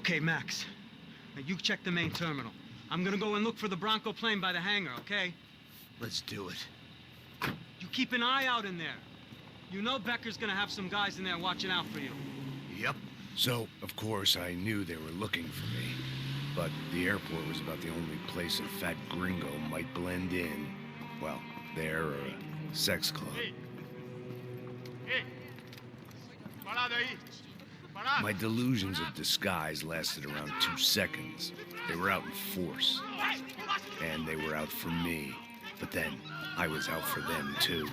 Okay, Max. Now you check the main terminal. I'm gonna go and look for the Bronco plane by the hangar, okay? Let's do it. You keep an eye out in there. You know Becker's gonna have some guys in there watching out for you. Yep. So, of course, I knew they were looking for me. But the airport was about the only place a fat gringo might blend in. Well, there or a sex club. My delusions of disguise lasted around 2 seconds. They were out in force. And they were out for me. But then, I was out for them, too.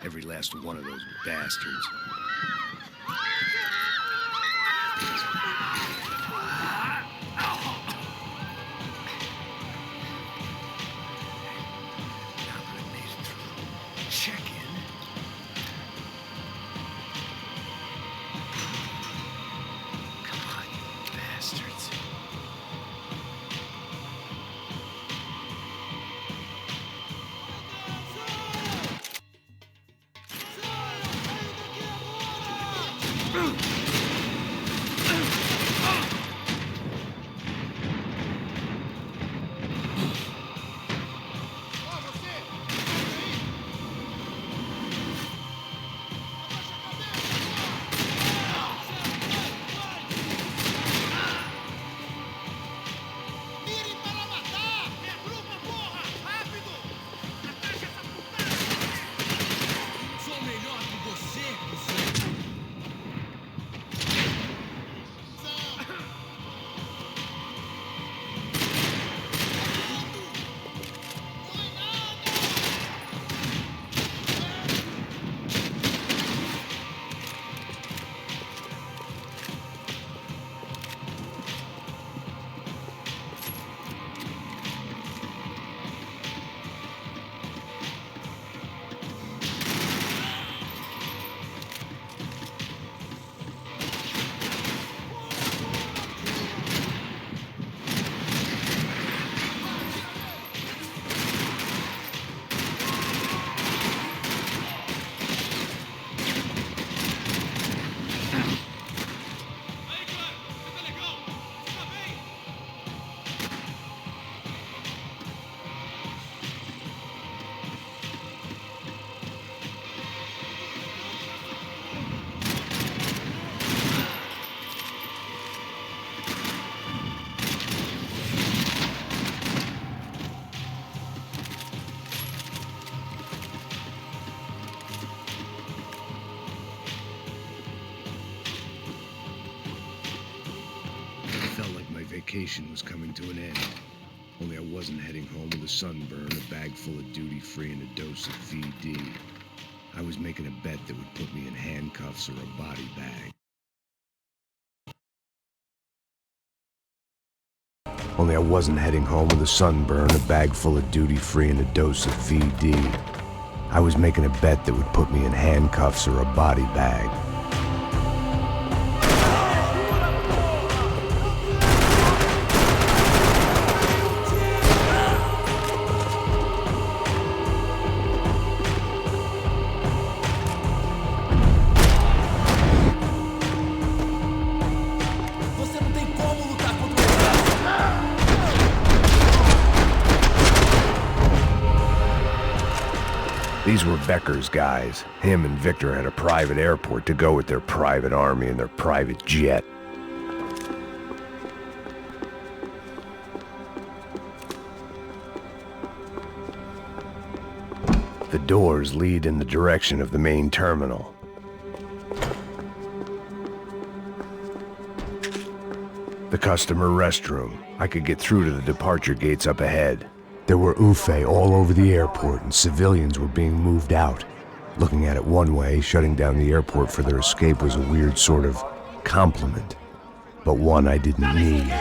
Every last one of those bastards. Vacation was coming to an end. Only I wasn't heading home with a sunburn, a bag full of duty-free, and a dose of VD. I was making a bet that would put me in handcuffs or a body bag. Only I wasn't heading home with a sunburn, a bag full of duty-free, and a dose of VD. I was making a bet that would put me in handcuffs or a body bag. These were Becker's guys. Him and Victor had a private airport to go with their private army and their private jet. The doors lead in the direction of the main terminal. The customer restroom. I could get through to the departure gates up ahead. There were UFE all over the airport, and civilians were being moved out. Looking at it one way, shutting down the airport for their escape was a weird sort of compliment, but one I didn't need.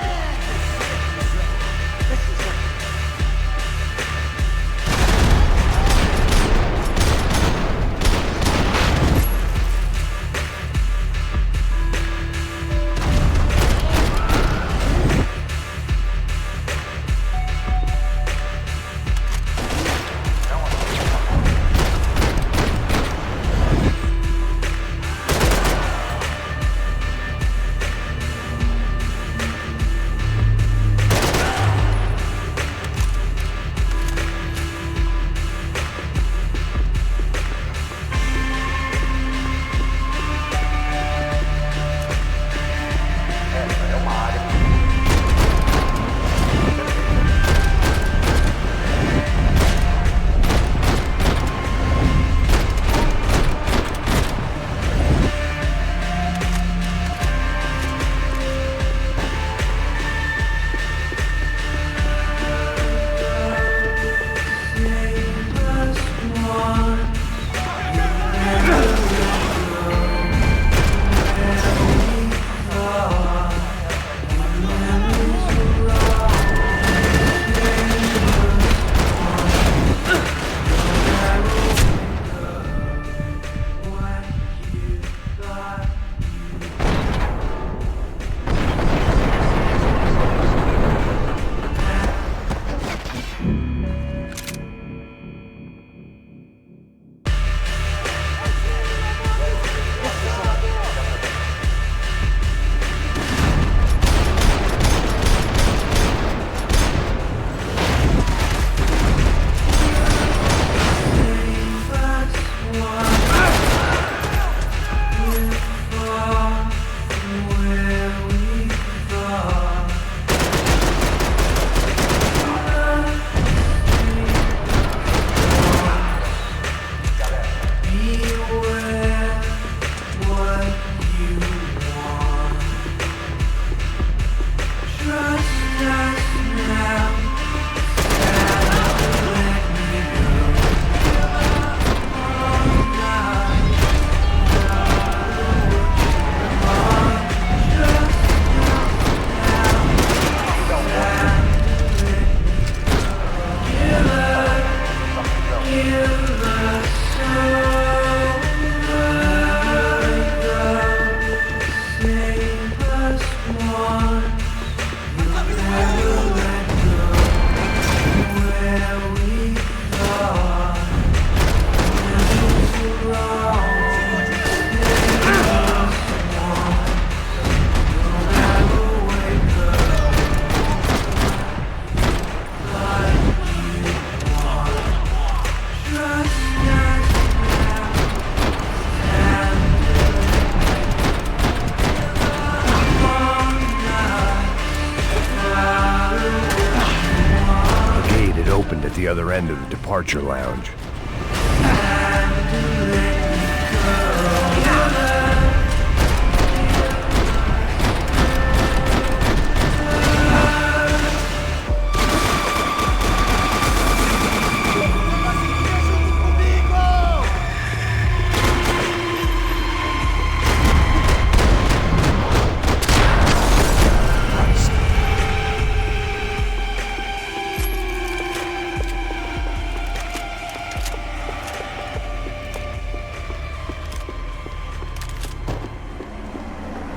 opened at the other end of the departure lounge.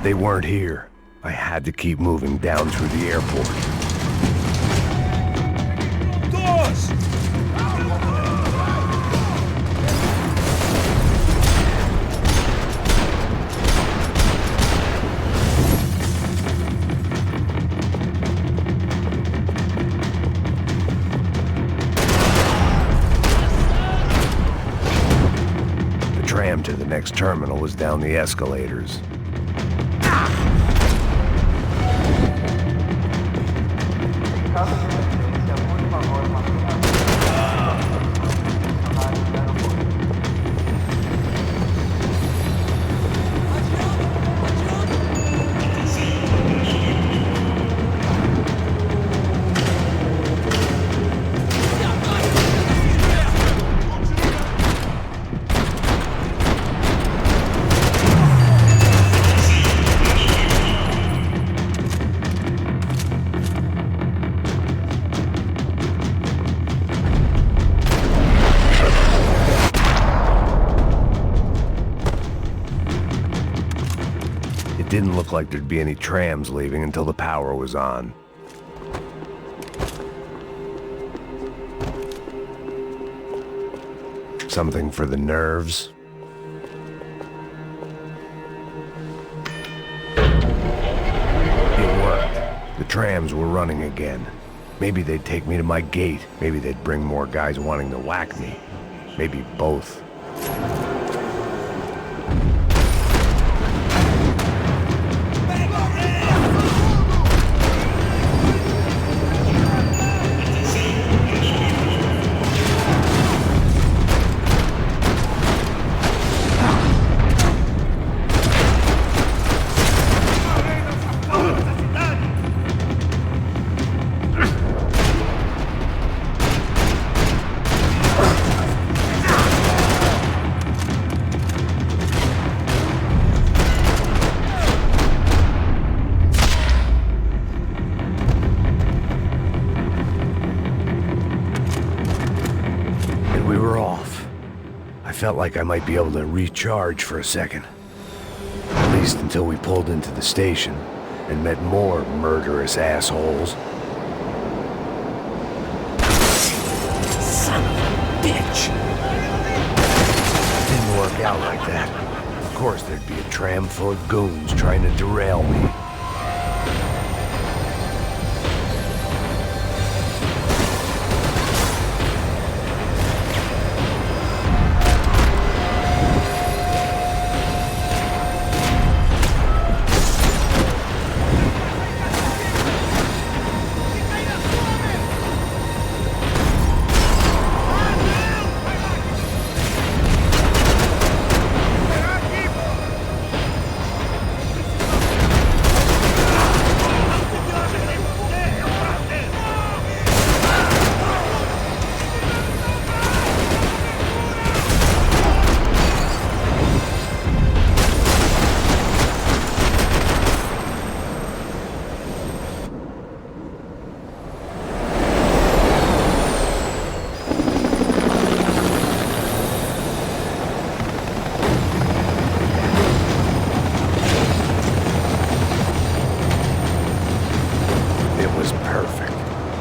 They weren't here. I had to keep moving down through the airport. Doors! The tram to the next terminal was down the escalators. It didn't look like there'd be any trams leaving until the power was on. Something for the nerves. It worked. The trams were running again. Maybe they'd take me to my gate. Maybe they'd bring more guys wanting to whack me. Maybe both. Felt like I might be able to recharge for a second. At least until we pulled into the station and met more murderous assholes. Son of a bitch! Didn't work out like that. Of course there'd be a tram full of goons trying to derail me.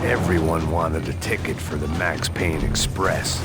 Everyone wanted a ticket for the Max Payne Express.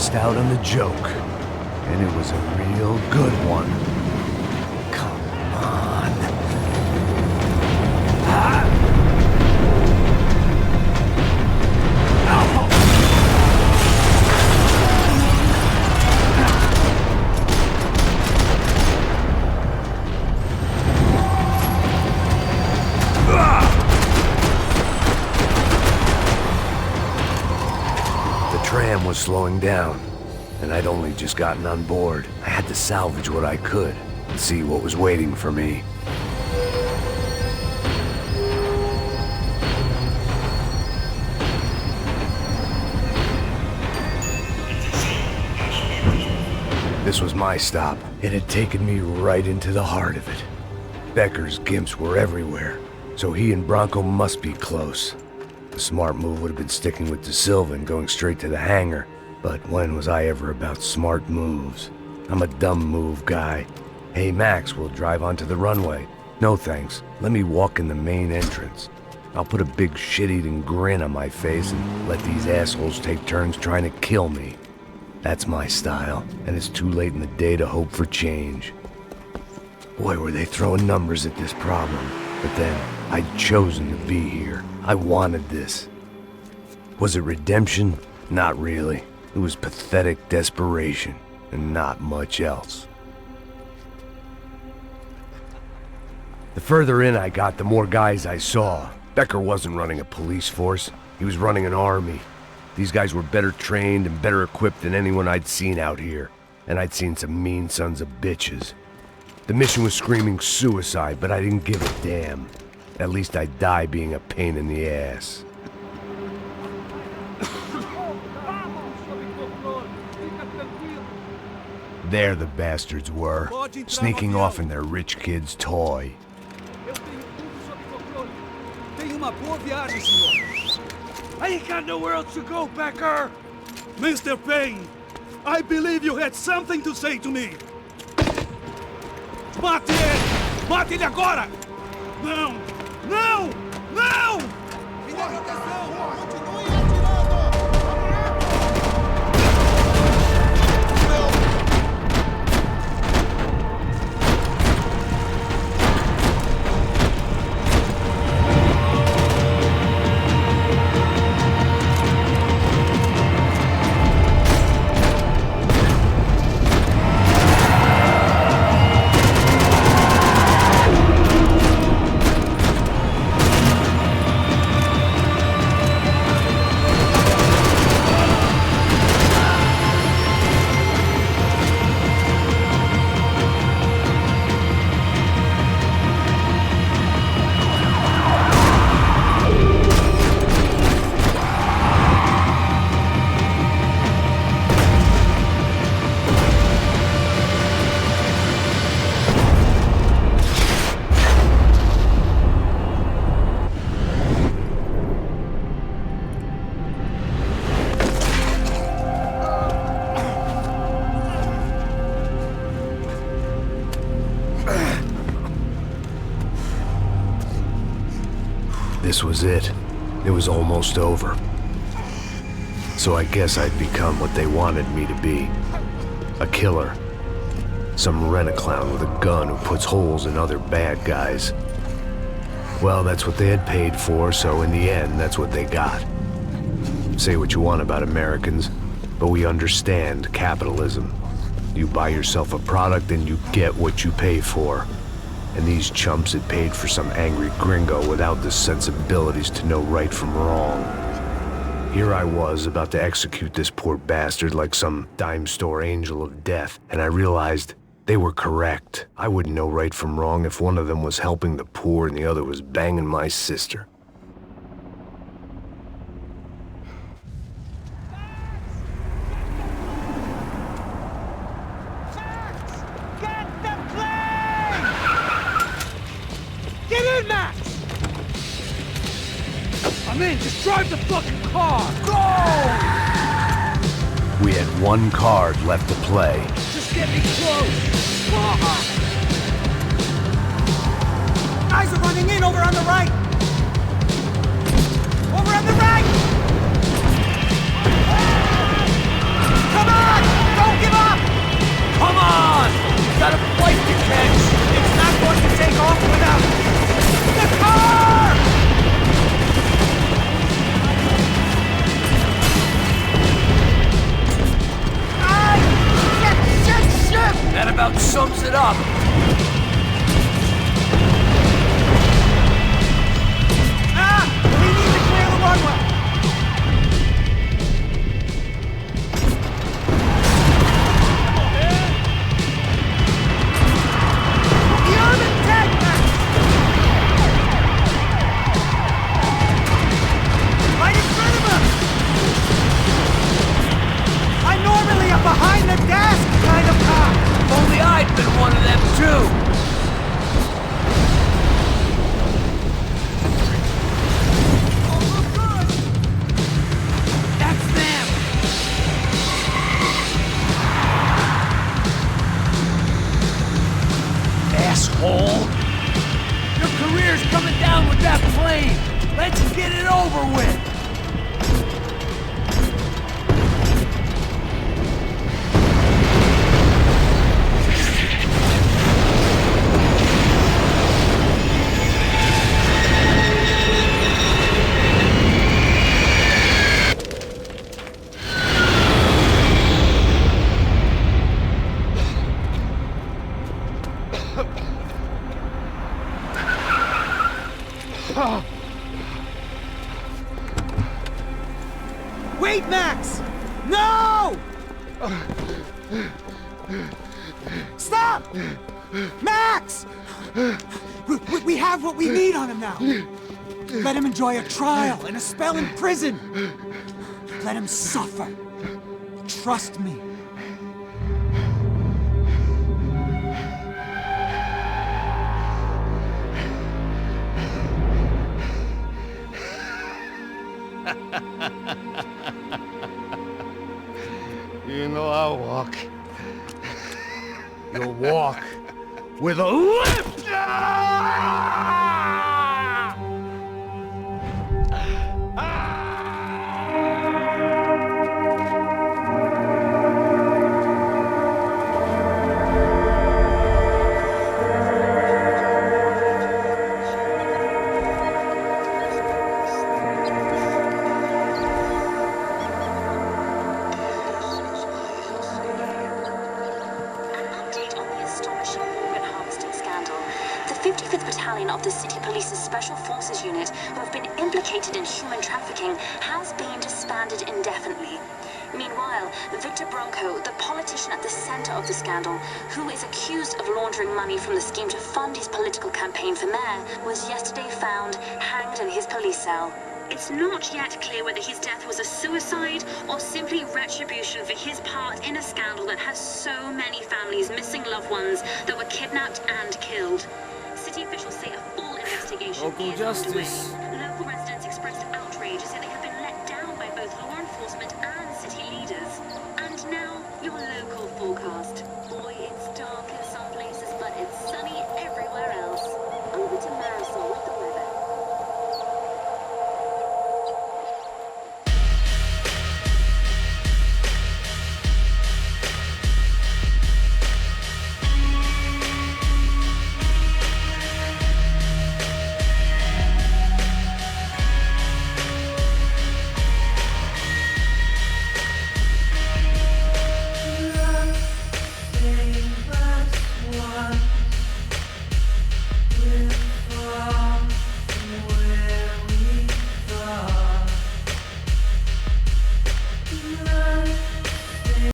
missed out on the joke. And it was a real good one. Come on. The tram was slowing down, and I'd only just gotten on board. I had to salvage what I could and see what was waiting for me. This was my stop. It had taken me right into the heart of it. Becker's gimps were everywhere, so he and Bronco must be close. The smart move would have been sticking with De Silva and going straight to the hangar, but when was I ever about smart moves? I'm a dumb move guy. Hey Max, we'll drive onto the runway. No thanks, let me walk in the main entrance. I'll put a big shit-eating grin on my face and let these assholes take turns trying to kill me. That's my style, and it's too late in the day to hope for change. Boy, were they throwing numbers at this problem. But then, I'd chosen to be here. I wanted this. Was it redemption? Not really. It was pathetic desperation, and not much else. The further in I got, the more guys I saw. Becker wasn't running a police force. He was running an army. These guys were better trained and better equipped than anyone I'd seen out here. And I'd seen some mean sons of bitches. The mission was screaming suicide, but I didn't give a damn. At least I'd die being a pain in the ass. There the bastards were, sneaking off in their rich kid's toy. I ain't got nowhere else to go, Becker! Mr. Payne, I believe you had something to say to me! Mate ele! Mate ele agora! Não! Não! Não! Continue atirando! This was it. It was almost over. So I guess I'd become what they wanted me to be. A killer. Some rent-a-clown with a gun who puts holes in other bad guys. Well, that's what they had paid for, so in the end, that's what they got. Say what you want about Americans, but we understand capitalism. You buy yourself a product and you get what you pay for. And these chumps had paid for some angry gringo without the sensibilities to know right from wrong. Here I was, about to execute this poor bastard like some dime store angel of death, and I realized they were correct. I wouldn't know right from wrong if one of them was helping the poor and the other was banging my sister. I'm in! Just drive the fucking car! Go! We had one card left to play. Just get me close! Guys are running in over on the right! Over on the right! Come on! on! Don't give up! Come on! We got a flight to catch! It's not going to take off without the car! Shit! That about sums it up. We need to clear the runway! You're the dead man! Right in front of us! I'm normally a behind-the-desk kind of cop! If only I'd been one of them, too! Asshole! Your career's coming down with that plane! Let's get it over with! Wait, Max! No! Stop! Max! We have what we need on him now. Let him enjoy a trial and a spell in prison. Let him suffer. Trust me. You know I'll walk. You'll walk with a lift! Of the City Police's Special Forces Unit, who have been implicated in human trafficking, has been disbanded indefinitely. Meanwhile, Victor Bronco, the politician at the center of the scandal, who is accused of laundering money from the scheme to fund his political campaign for mayor, was yesterday found hanged in his police cell. It's not yet clear whether his death was a suicide or simply retribution for his part in a scandal that has so many families missing loved ones that were kidnapped and killed. City officials say a full investigation is underway. Local residents expressed outrage, say they have been let down by both law enforcement and city leaders. And now, your local forecast. Boy,